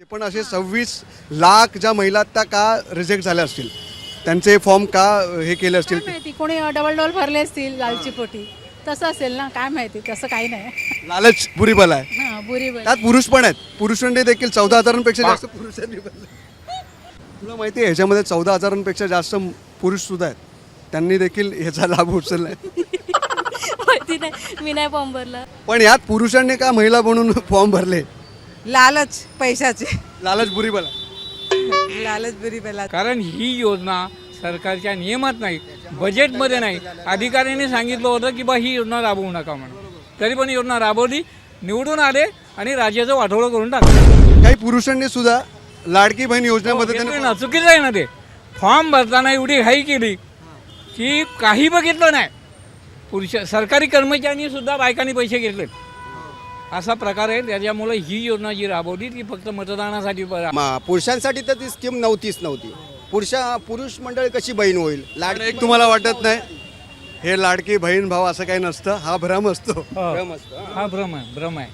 ते पण असे 26 लाख ज्या महिला त्या का रिजेक्ट झाल्या असतील, त्यांचे फॉर्म का हे केले असतील, काय माहिती कोणी डबल भरले असतील लालची पोटी, तसं असेल ना, काय माहिती, तसं काही नाही. लालच बुरी बला आहे. हां, बुरी बरी. त्यात पुरुष पण आहेत, पुरुषांनी देखील 14,000पेक्षा जास्त पुरुषांनी भरले. तुला माहिती आहे ह्याच्यामध्ये 14,000पेक्षा जास्त पुरुष सुद्धा आहेत, त्यांनी देखील ह्याचा लाभ उचललाय. माहिती नाही, मी नाही फॉर्म भरला. पण यात पुरुषांनी का महिला म्हणून फॉर्म भरले? लालच पैशाचे, लालच बुरी बला. लालच बुरी बला. कारण ही योजना सरकारच्या नियमात नाही, बजेटमध्ये नाही. अधिकाऱ्यांनी सांगितलं होतं की बा ही योजना राबवू नका म्हणून, तरी पण योजना राबवली, निवडून आले आणि राज्याचं वाटोळं करून टाकलं. काही पुरुषांनी सुद्धा लाडकी बहीण योजनेमध्ये त्यांनी ना चुकीचं आहे ना ते. फॉर्म भरताना एवढी घाई केली की काही बघितलं नाही. पुरुष सरकारी कर्मचाऱ्यांनी सुद्धा बायकांनी पैसे घेतले, असा प्रकार आहे. त्याच्यामुळे ही योजना जी राबवली ती फक्त मतदानासाठी पुरुषांसाठी तर ती स्कीम नव्हती. पुरुष मंडळ कशी बहीण होईल? पण एक तुम्हाला वाटत नाही हे लाडकी बहीण भाव असं काही नसतं, हा भ्रम असतो. हा भ्रम आहे.